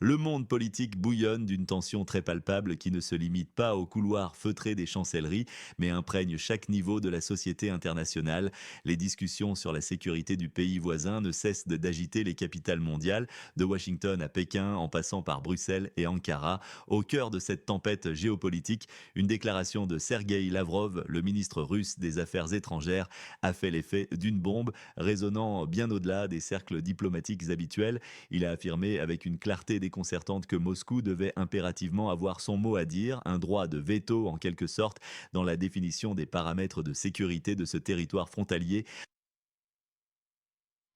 Le monde politique bouillonne d'une tension très palpable qui ne se limite pas aux couloirs feutrés des chancelleries, mais imprègne chaque niveau de la société internationale. Les discussions sur la sécurité du pays voisin ne cessent d'agiter les capitales mondiales, de Washington à Pékin en passant par Bruxelles et Ankara. Au cœur de cette tempête géopolitique, une déclaration de Sergueï Lavrov, le ministre russe des Affaires étrangères, a fait l'effet d'une bombe, résonnant bien au-delà des cercles diplomatiques habituels. Il a affirmé avec une clarté déconcertante que Moscou devait impérativement avoir son mot à dire, un droit de veto en quelque sorte, dans la définition des paramètres de sécurité de ce territoire frontalier.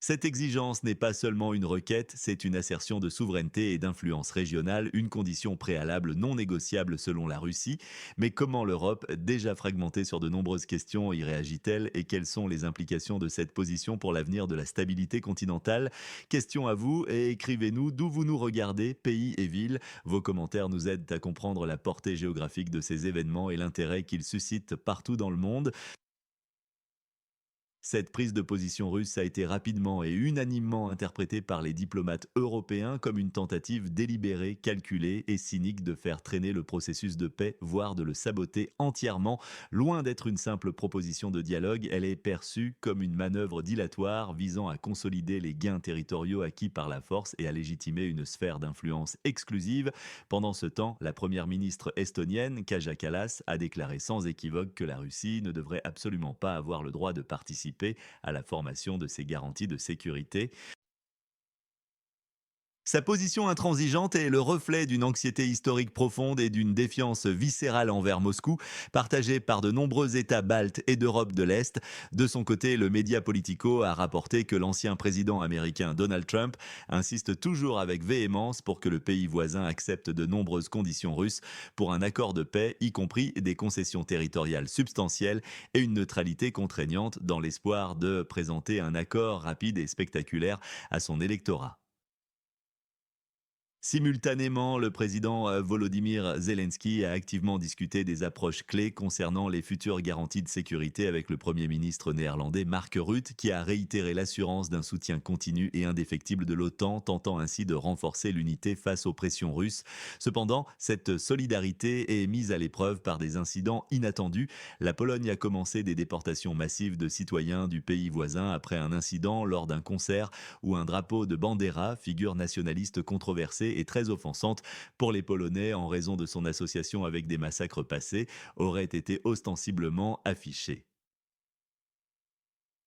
Cette exigence n'est pas seulement une requête, c'est une assertion de souveraineté et d'influence régionale, une condition préalable non négociable selon la Russie. Mais comment l'Europe, déjà fragmentée sur de nombreuses questions, y réagit-elle et quelles sont les implications de cette position pour l'avenir de la stabilité continentale? Question à vous et écrivez-nous d'où vous nous regardez, pays et villes. Vos commentaires nous aident à comprendre la portée géographique de ces événements et l'intérêt qu'ils suscitent partout dans le monde. Cette prise de position russe a été rapidement et unanimement interprétée par les diplomates européens comme une tentative délibérée, calculée et cynique de faire traîner le processus de paix, voire de le saboter entièrement. Loin d'être une simple proposition de dialogue, elle est perçue comme une manœuvre dilatoire visant à consolider les gains territoriaux acquis par la force et à légitimer une sphère d'influence exclusive. Pendant ce temps, la première ministre estonienne, Kaja Kallas, a déclaré sans équivoque que la Russie ne devrait absolument pas avoir le droit de participer à la formation de ces garanties de sécurité. Sa position intransigeante est le reflet d'une anxiété historique profonde et d'une défiance viscérale envers Moscou, partagée par de nombreux États baltes et d'Europe de l'Est. De son côté, le média Politico a rapporté que l'ancien président américain Donald Trump insiste toujours avec véhémence pour que le pays voisin accepte de nombreuses conditions russes pour un accord de paix, y compris des concessions territoriales substantielles et une neutralité contraignante dans l'espoir de présenter un accord rapide et spectaculaire à son électorat. Simultanément, le président Volodymyr Zelensky a activement discuté des approches clés concernant les futures garanties de sécurité avec le Premier ministre néerlandais Mark Rutte, qui a réitéré l'assurance d'un soutien continu et indéfectible de l'OTAN, tentant ainsi de renforcer l'unité face aux pressions russes. Cependant, cette solidarité est mise à l'épreuve par des incidents inattendus. La Pologne a commencé des déportations massives de citoyens du pays voisin après un incident lors d'un concert où un drapeau de Bandera, figure nationaliste controversée et très offensante pour les Polonais en raison de son association avec des massacres passés, aurait été ostensiblement affiché.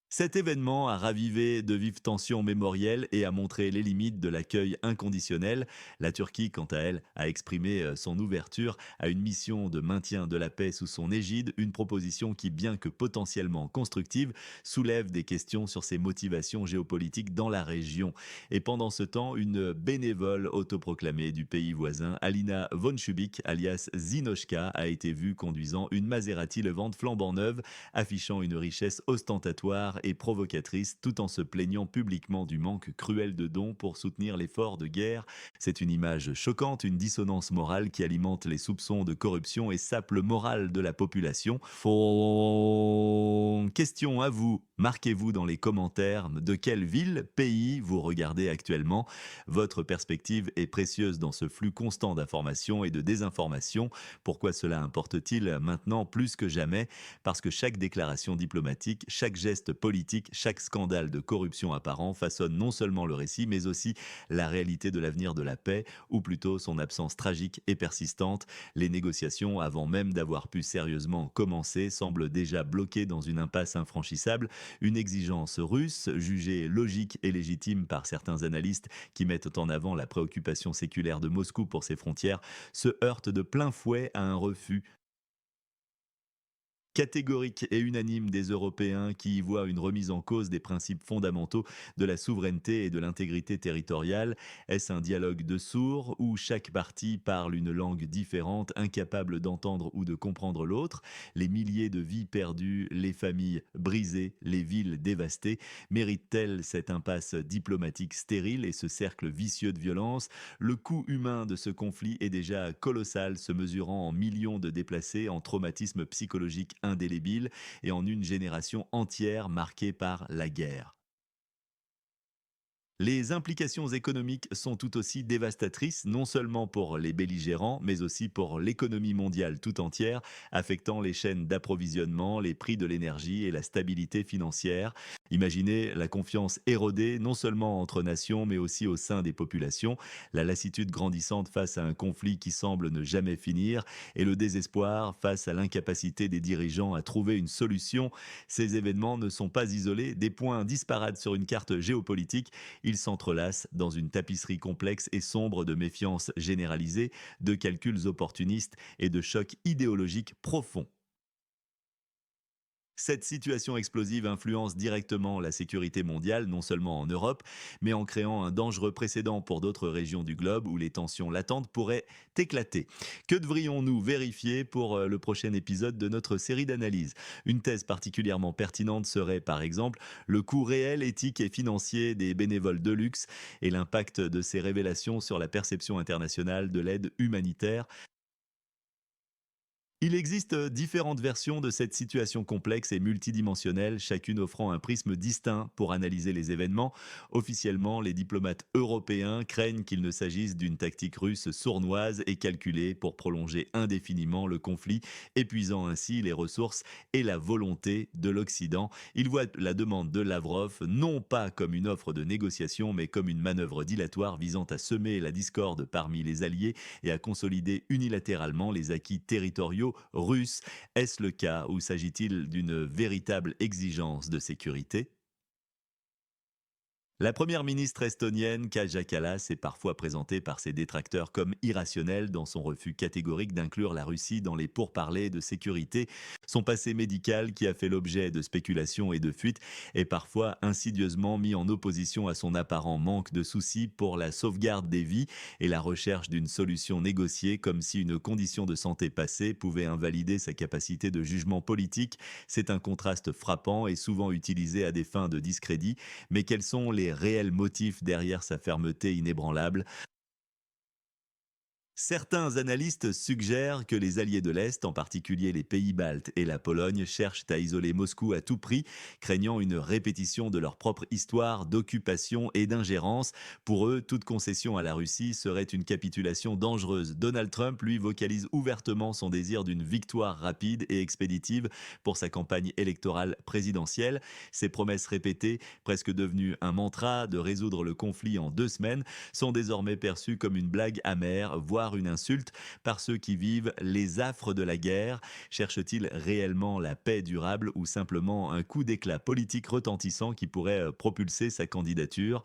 Cet événement a ravivé de vives tensions mémorielles et a montré les limites de l'accueil inconditionnel. La Turquie, quant à elle, a exprimé son ouverture à une mission de maintien de la paix sous son égide, une proposition qui, bien que potentiellement constructive, soulève des questions sur ses motivations géopolitiques dans la région. Et pendant ce temps, une bénévole autoproclamée du pays voisin, Alina von Schubik, alias Zinochka, a été vue conduisant une Maserati levante flambant neuve, affichant une richesse ostentatoire et provocatrice tout en se plaignant publiquement du manque cruel de dons pour soutenir l'effort de guerre. C'est une image choquante, une dissonance morale qui alimente les soupçons de corruption et sape le moral de la population. Question à vous, marquez-vous dans les commentaires de quelle ville, pays vous regardez actuellement. Votre perspective est précieuse dans ce flux constant d'informations et de désinformations. Pourquoi cela importe-t-il maintenant plus que jamais? Parce que chaque déclaration diplomatique, chaque geste politique, chaque scandale de corruption apparent façonne non seulement le récit, mais aussi la réalité de l'avenir de la paix, ou plutôt son absence tragique et persistante. Les négociations, avant même d'avoir pu sérieusement commencer, semblent déjà bloquées dans une impasse infranchissable, une exigence russe, jugée logique et légitime par certains analystes qui mettent en avant la préoccupation séculaire de Moscou pour ses frontières, se heurte de plein fouet à un refus catégorique et unanime des Européens qui y voient une remise en cause des principes fondamentaux de la souveraineté et de l'intégrité territoriale. Est-ce un dialogue de sourds où chaque partie parle une langue différente, incapable d'entendre ou de comprendre l'autre? Les milliers de vies perdues, les familles brisées, les villes dévastées, méritent-elles cette impasse diplomatique stérile et ce cercle vicieux de violence? Le coût humain de ce conflit est déjà colossal, se mesurant en millions de déplacés, en traumatismes psychologiques indélébiles et en une génération entière marquée par la guerre. Les implications économiques sont tout aussi dévastatrices, non seulement pour les belligérants, mais aussi pour l'économie mondiale tout entière, affectant les chaînes d'approvisionnement, les prix de l'énergie et la stabilité financière. Imaginez la confiance érodée, non seulement entre nations, mais aussi au sein des populations, la lassitude grandissante face à un conflit qui semble ne jamais finir, et le désespoir face à l'incapacité des dirigeants à trouver une solution. Ces événements ne sont pas isolés, des points disparates sur une carte géopolitique. Ils s'entrelacent dans une tapisserie complexe et sombre de méfiance généralisée, de calculs opportunistes et de chocs idéologiques profonds. Cette situation explosive influence directement la sécurité mondiale, non seulement en Europe, mais en créant un dangereux précédent pour d'autres régions du globe où les tensions latentes pourraient éclater. Que devrions-nous vérifier pour le prochain épisode de notre série d'analyses? Une thèse particulièrement pertinente serait, par exemple, le coût réel, éthique et financier des bénévoles de luxe et l'impact de ces révélations sur la perception internationale de l'aide humanitaire. Il existe différentes versions de cette situation complexe et multidimensionnelle, chacune offrant un prisme distinct pour analyser les événements. Officiellement, les diplomates européens craignent qu'il ne s'agisse d'une tactique russe sournoise et calculée pour prolonger indéfiniment le conflit, épuisant ainsi les ressources et la volonté de l'Occident. Ils voient la demande de Lavrov non pas comme une offre de négociation, mais comme une manœuvre dilatoire visant à semer la discorde parmi les alliés et à consolider unilatéralement les acquis territoriaux russes. Est-ce le cas ou s'agit-il d'une véritable exigence de sécurité? La première ministre estonienne, Kaja Kallas, s'est parfois présentée par ses détracteurs comme irrationnelle dans son refus catégorique d'inclure la Russie dans les pourparlers de sécurité. Son passé médical, qui a fait l'objet de spéculations et de fuites, est parfois insidieusement mis en opposition à son apparent manque de soucis pour la sauvegarde des vies et la recherche d'une solution négociée, comme si une condition de santé passée pouvait invalider sa capacité de jugement politique. C'est un contraste frappant et souvent utilisé à des fins de discrédit. Mais quels sont les réels motifs derrière sa fermeté inébranlable? Certains analystes suggèrent que les alliés de l'Est, en particulier les pays baltes et la Pologne, cherchent à isoler Moscou à tout prix, craignant une répétition de leur propre histoire d'occupation et d'ingérence. Pour eux, toute concession à la Russie serait une capitulation dangereuse. Donald Trump, lui, vocalise ouvertement son désir d'une victoire rapide et expéditive pour sa campagne électorale présidentielle. Ses promesses répétées, presque devenues un mantra de résoudre le conflit en 2 semaines, sont désormais perçues comme une blague amère, voire une insulte, par ceux qui vivent les affres de la guerre. Cherche-t-il réellement la paix durable ou simplement un coup d'éclat politique retentissant qui pourrait propulser sa candidature?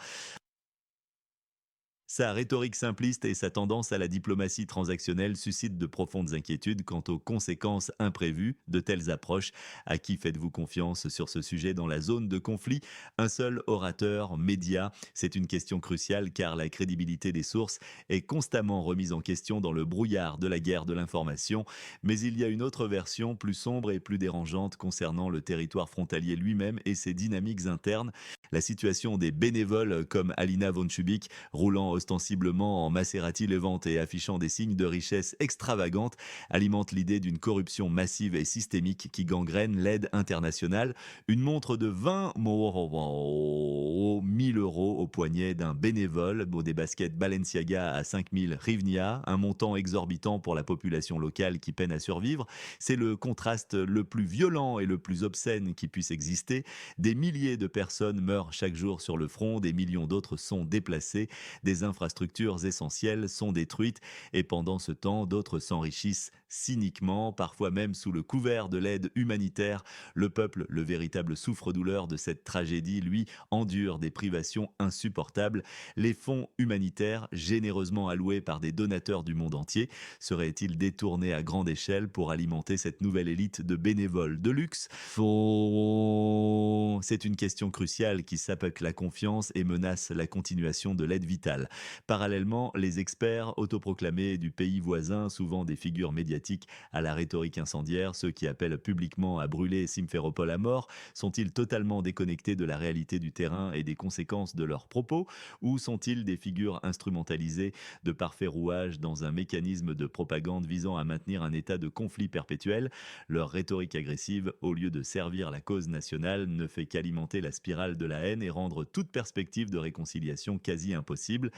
Sa rhétorique simpliste et sa tendance à la diplomatie transactionnelle suscitent de profondes inquiétudes quant aux conséquences imprévues de telles approches. À qui faites-vous confiance sur ce sujet dans la zone de conflit? Un seul orateur, média? C'est une question cruciale car la crédibilité des sources est constamment remise en question dans le brouillard de la guerre de l'information. Mais il y a une autre version plus sombre et plus dérangeante concernant le territoire frontalier lui-même et ses dynamiques internes. La situation des bénévoles comme Alina von Chubik, roulant ostensiblement en Maserati Levante et affichant des signes de richesse extravagantes, alimente l'idée d'une corruption massive et systémique qui gangrène l'aide internationale. Une montre de 20 000 euros au poignet d'un bénévole, des baskets Balenciaga à 5 000 hryvnia, un montant exorbitant pour la population locale qui peine à survivre. C'est le contraste le plus violent et le plus obscène qui puisse exister. Des milliers de personnes meurent chaque jour sur le front, des millions d'autres sont déplacés, des infrastructures essentielles sont détruites et pendant ce temps, d'autres s'enrichissent cyniquement, parfois même sous le couvert de l'aide humanitaire. Le peuple, le véritable souffre-douleur de cette tragédie, lui, endure des privations insupportables. Les fonds humanitaires, généreusement alloués par des donateurs du monde entier, seraient-ils détournés à grande échelle pour alimenter cette nouvelle élite de bénévoles de luxe? C'est une question cruciale qui sapeque la confiance et menace la continuation de l'aide vitale. Parallèlement, les experts autoproclamés du pays voisin, souvent des figures médiatiques à la rhétorique incendiaire, ceux qui appellent publiquement à brûler Simferopol à mort, sont-ils totalement déconnectés de la réalité du terrain et des conséquences de leurs propos, ou sont-ils des figures instrumentalisées de parfait rouage dans un mécanisme de propagande visant à maintenir un état de conflit perpétuel? Leur rhétorique agressive, au lieu de servir la cause nationale, ne fait qu'alimenter la spirale de la haine et rendre toute perspective de réconciliation quasi impossible.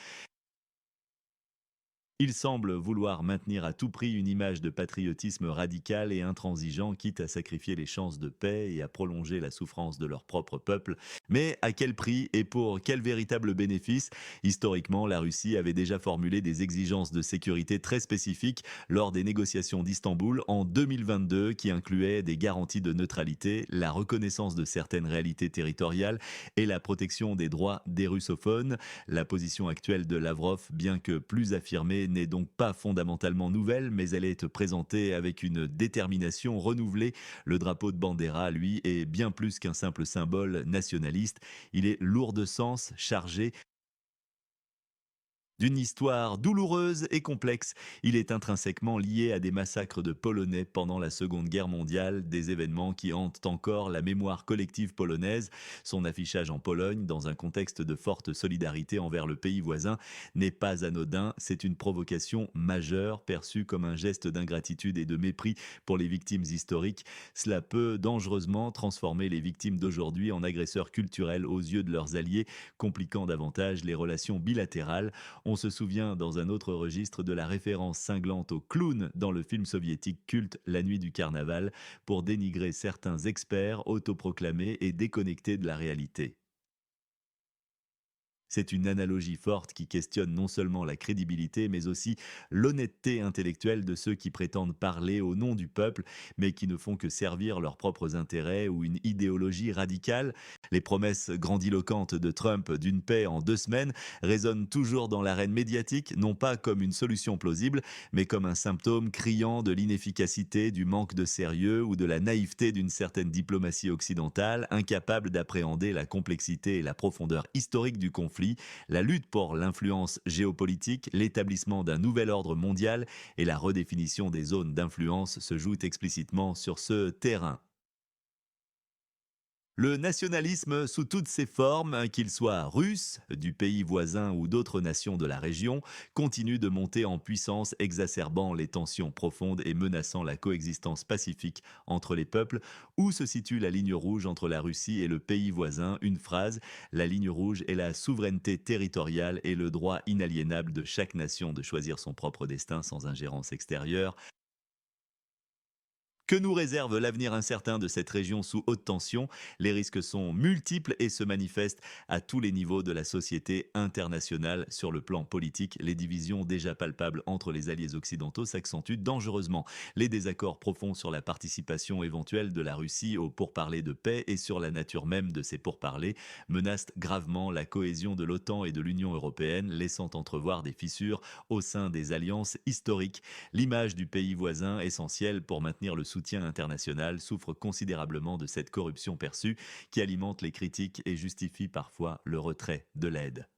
Il semble vouloir maintenir à tout prix une image de patriotisme radical et intransigeant, quitte à sacrifier les chances de paix et à prolonger la souffrance de leur propre peuple. Mais à quel prix et pour quel véritable bénéfice? Historiquement, la Russie avait déjà formulé des exigences de sécurité très spécifiques lors des négociations d'Istanbul en 2022, qui incluaient des garanties de neutralité, la reconnaissance de certaines réalités territoriales et la protection des droits des russophones. La position actuelle de Lavrov, bien que plus affirmée, n'est donc pas fondamentalement nouvelle, mais elle est présentée avec une détermination renouvelée. Le drapeau de Bandera, lui, est bien plus qu'un simple symbole nationaliste. Il est lourd de sens, chargé d'une histoire douloureuse et complexe. Il est intrinsèquement lié à des massacres de Polonais pendant la Seconde Guerre mondiale, des événements qui hantent encore la mémoire collective polonaise. Son affichage en Pologne, dans un contexte de forte solidarité envers le pays voisin, n'est pas anodin. C'est une provocation majeure, perçue comme un geste d'ingratitude et de mépris pour les victimes historiques. Cela peut dangereusement transformer les victimes d'aujourd'hui en agresseurs culturels aux yeux de leurs alliés, compliquant davantage les relations bilatérales. On se souvient dans un autre registre de la référence cinglante au clown dans le film soviétique culte La Nuit du Carnaval, pour dénigrer certains experts autoproclamés et déconnectés de la réalité. C'est une analogie forte qui questionne non seulement la crédibilité, mais aussi l'honnêteté intellectuelle de ceux qui prétendent parler au nom du peuple, mais qui ne font que servir leurs propres intérêts ou une idéologie radicale. Les promesses grandiloquentes de Trump d'une paix en 2 semaines résonnent toujours dans l'arène médiatique, non pas comme une solution plausible, mais comme un symptôme criant de l'inefficacité, du manque de sérieux ou de la naïveté d'une certaine diplomatie occidentale, incapable d'appréhender la complexité et la profondeur historique du conflit. La lutte pour l'influence géopolitique, l'établissement d'un nouvel ordre mondial et la redéfinition des zones d'influence se jouent explicitement sur ce terrain. Le nationalisme sous toutes ses formes, qu'il soit russe, du pays voisin ou d'autres nations de la région, continue de monter en puissance, exacerbant les tensions profondes et menaçant la coexistence pacifique entre les peuples. Où se situe la ligne rouge entre la Russie et le pays voisin? Une phrase: la ligne rouge est la souveraineté territoriale et le droit inaliénable de chaque nation de choisir son propre destin sans ingérence extérieure. Que nous réserve l'avenir incertain de cette région sous haute tension? Les risques sont multiples et se manifestent à tous les niveaux de la société internationale. Sur le plan politique, les divisions déjà palpables entre les alliés occidentaux s'accentuent dangereusement. Les désaccords profonds sur la participation éventuelle de la Russie aux pourparlers de paix et sur la nature même de ces pourparlers menacent gravement la cohésion de l'OTAN et de l'Union européenne, laissant entrevoir des fissures au sein des alliances historiques. L'image du pays voisin, essentielle pour maintenir le soutien international, souffre considérablement de cette corruption perçue qui alimente les critiques et justifie parfois le retrait de l'aide.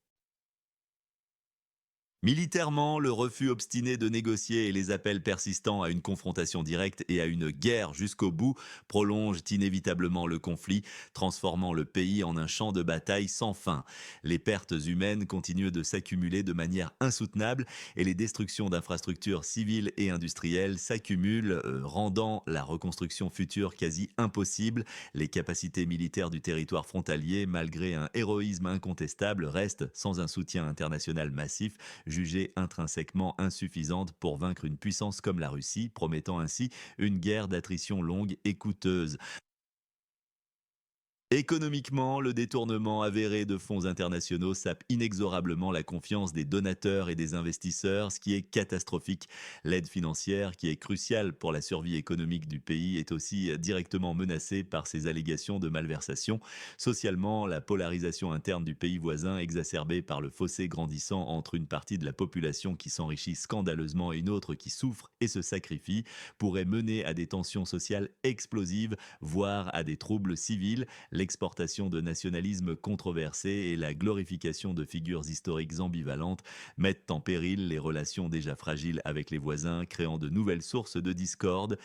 Militairement, le refus obstiné de négocier et les appels persistants à une confrontation directe et à une guerre jusqu'au bout prolongent inévitablement le conflit, transformant le pays en un champ de bataille sans fin. Les pertes humaines continuent de s'accumuler de manière insoutenable et les destructions d'infrastructures civiles et industrielles s'accumulent, rendant la reconstruction future quasi impossible. Les capacités militaires du territoire frontalier, malgré un héroïsme incontestable, restent sans un soutien international massif, jugée intrinsèquement insuffisante pour vaincre une puissance comme la Russie, promettant ainsi une guerre d'attrition longue et coûteuse. Économiquement, le détournement avéré de fonds internationaux sape inexorablement la confiance des donateurs et des investisseurs, ce qui est catastrophique. L'aide financière, qui est cruciale pour la survie économique du pays, est aussi directement menacée par ces allégations de malversation. Socialement, la polarisation interne du pays voisin, exacerbée par le fossé grandissant entre une partie de la population qui s'enrichit scandaleusement et une autre qui souffre et se sacrifie, pourrait mener à des tensions sociales explosives, voire à des troubles civils. l'exportation de nationalismes controversés et la glorification de figures historiques ambivalentes mettent en péril les relations déjà fragiles avec les voisins, créant de nouvelles sources de discorde.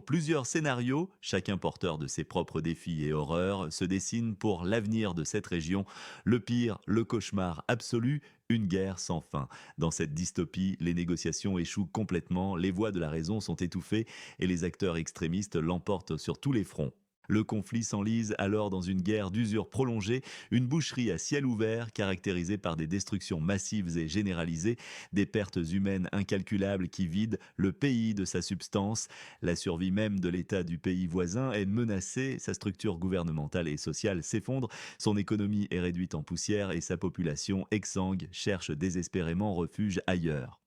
Plusieurs scénarios, chacun porteur de ses propres défis et horreurs, se dessinent pour l'avenir de cette région. Le pire, le cauchemar absolu, une guerre sans fin. Dans cette dystopie, les négociations échouent complètement, les voix de la raison sont étouffées et les acteurs extrémistes l'emportent sur tous les fronts. Le conflit s'enlise alors dans une guerre d'usure prolongée, une boucherie à ciel ouvert caractérisée par des destructions massives et généralisées, des pertes humaines incalculables qui vident le pays de sa substance. La survie même de l'État du pays voisin est menacée, sa structure gouvernementale et sociale s'effondre, son économie est réduite en poussière et sa population exsangue cherche désespérément refuge ailleurs.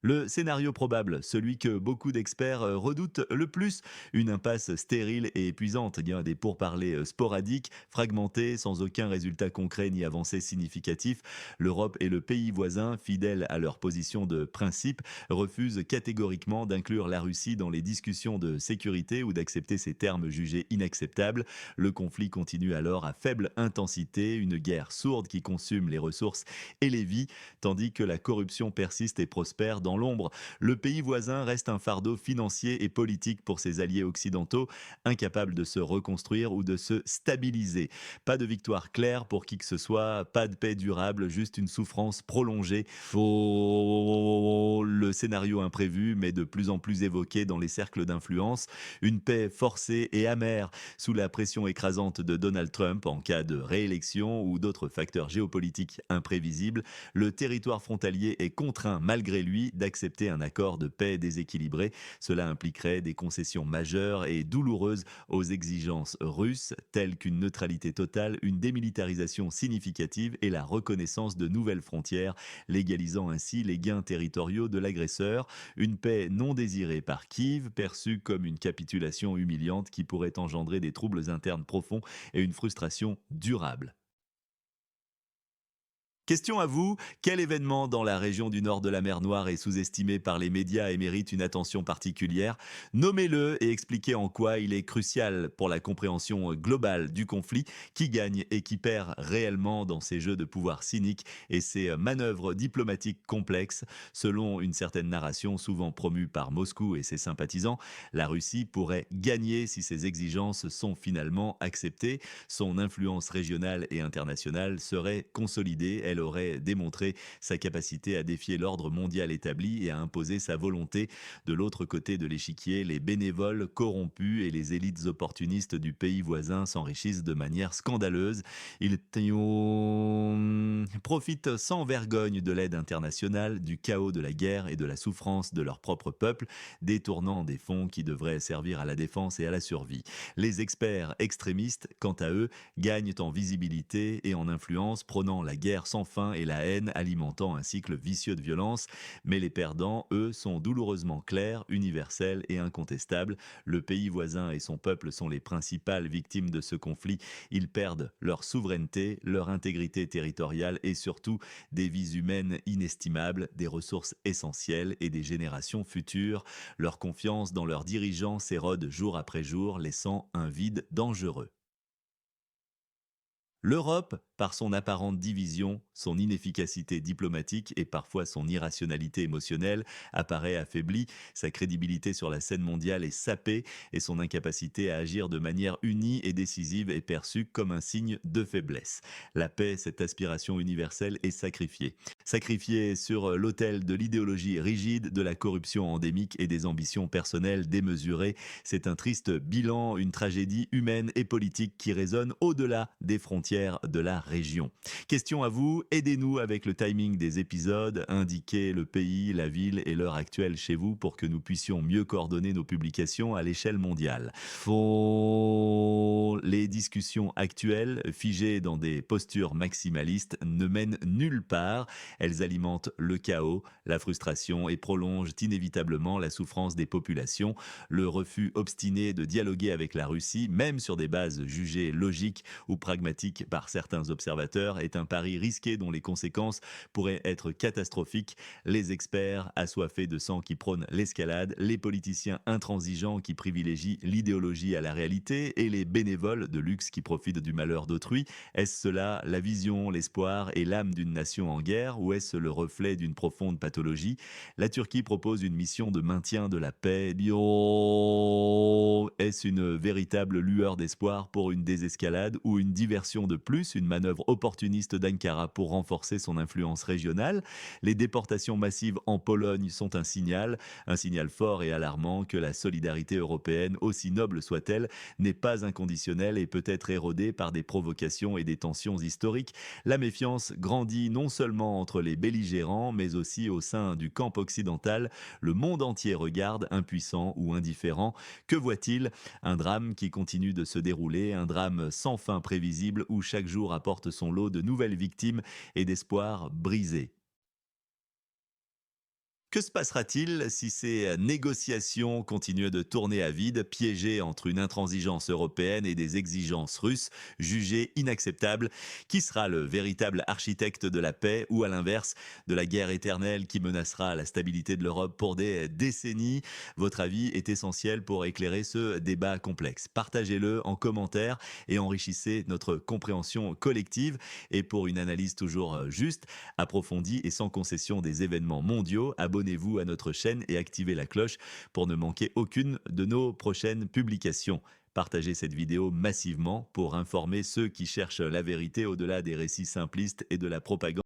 Le scénario probable, celui que beaucoup d'experts redoutent le plus, une impasse stérile et épuisante. Il y a des pourparlers sporadiques, fragmentés, sans aucun résultat concret ni avancée significatif. L'Europe et le pays voisin, fidèles à leur position de principe, refusent catégoriquement d'inclure la Russie dans les discussions de sécurité ou d'accepter ces termes jugés inacceptables. Le conflit continue alors à faible intensité, une guerre sourde qui consume les ressources et les vies, tandis que la corruption persiste et prospère dans l'ombre. Le pays voisin reste un fardeau financier et politique pour ses alliés occidentaux, incapables de se reconstruire ou de se stabiliser. Pas de victoire claire pour qui que ce soit, pas de paix durable, juste une souffrance prolongée. Le scénario imprévu, mais de plus en plus évoqué dans les cercles d'influence, une paix forcée et amère sous la pression écrasante de Donald Trump en cas de réélection ou d'autres facteurs géopolitiques imprévisibles. Le territoire frontalier est contraint malgré lui d'accepter un accord de paix déséquilibré. Cela impliquerait des concessions majeures et douloureuses aux exigences russes, telles qu'une neutralité totale, une démilitarisation significative et la reconnaissance de nouvelles frontières, légalisant ainsi les gains territoriaux de l'agresseur. Une paix non désirée par Kiev, perçue comme une capitulation humiliante qui pourrait engendrer des troubles internes profonds et une frustration durable. Question à vous, quel événement dans la région du nord de la mer Noire est sous-estimé par les médias et mérite une attention particulière? Nommez-le et expliquez en quoi il est crucial pour la compréhension globale du conflit, qui gagne et qui perd réellement dans ces jeux de pouvoir cyniques et ces manœuvres diplomatiques complexes. Selon une certaine narration souvent promue par Moscou et ses sympathisants, la Russie pourrait gagner si ses exigences sont finalement acceptées. Son influence régionale et internationale serait consolidée. Elle aurait démontré sa capacité à défier l'ordre mondial établi et à imposer sa volonté. De l'autre côté de l'échiquier, les bénévoles corrompus et les élites opportunistes du pays voisin s'enrichissent de manière scandaleuse. Ils profitent sans vergogne de l'aide internationale, du chaos de la guerre et de la souffrance de leur propre peuple, détournant des fonds qui devraient servir à la défense et à la survie. Les experts extrémistes, quant à eux, gagnent en visibilité et en influence, prônant la guerre sans fin et la haine, alimentant un cycle vicieux de violence. Mais les perdants, eux, sont douloureusement clairs, universels et incontestables. Le pays voisin et son peuple sont les principales victimes de ce conflit. Ils perdent leur souveraineté, leur intégrité territoriale et surtout des vies humaines inestimables, des ressources essentielles et des générations futures. Leur confiance dans leurs dirigeants s'érode jour après jour, laissant un vide dangereux. L'Europe, par son apparente division, son inefficacité diplomatique et parfois son irrationalité émotionnelle, apparaît affaiblie, sa crédibilité sur la scène mondiale est sapée et son incapacité à agir de manière unie et décisive est perçue comme un signe de faiblesse. La paix, cette aspiration universelle, est sacrifiée. Sacrifiée sur l'autel de l'idéologie rigide, de la corruption endémique et des ambitions personnelles démesurées. C'est un triste bilan, une tragédie humaine et politique qui résonne au-delà des frontières de la région. Question à vous, aidez-nous avec le timing des épisodes, indiquez le pays, la ville et l'heure actuelle chez vous pour que nous puissions mieux coordonner nos publications à l'échelle mondiale. Les discussions actuelles, figées dans des postures maximalistes, ne mènent nulle part. Elles alimentent le chaos, la frustration et prolongent inévitablement la souffrance des populations. Le refus obstiné de dialoguer avec la Russie, même sur des bases jugées logiques ou pragmatiques, pacifique par certains observateurs est un pari risqué dont les conséquences pourraient être catastrophiques. Les experts assoiffés de sang qui prônent l'escalade, les politiciens intransigeants qui privilégient l'idéologie à la réalité et les bénévoles de luxe qui profitent du malheur d'autrui. Est-ce cela la vision, l'espoir et l'âme d'une nation en guerre ou est-ce le reflet d'une profonde pathologie? La Turquie propose une mission de maintien de la paix. Est-ce une véritable lueur d'espoir pour une désescalade ou une diversion de plus, une manœuvre opportuniste d'Ankara pour renforcer son influence régionale? Les déportations massives en Pologne sont un signal fort et alarmant que la solidarité européenne, aussi noble soit-elle, n'est pas inconditionnelle et peut être érodée par des provocations et des tensions historiques. La méfiance grandit non seulement entre les belligérants, mais aussi au sein du camp occidental. Le monde entier regarde, impuissant ou indifférent. Que voit-il? Un drame qui continue de se dérouler, un drame sans fin prévisible où chaque jour apporte son lot de nouvelles victimes et d'espoirs brisés. Que se passera-t-il si ces négociations continuent de tourner à vide, piégées entre une intransigeance européenne et des exigences russes jugées inacceptables? Qui sera le véritable architecte de la paix ou à l'inverse de la guerre éternelle qui menacera la stabilité de l'Europe pour des décennies? Votre avis est essentiel pour éclairer ce débat complexe. Partagez-le en commentaire et enrichissez notre compréhension collective. Et pour une analyse toujours juste, approfondie et sans concession des événements mondiaux, abonnez-vous à notre chaîne et activez la cloche pour ne manquer aucune de nos prochaines publications. Partagez cette vidéo massivement pour informer ceux qui cherchent la vérité au-delà des récits simplistes et de la propagande.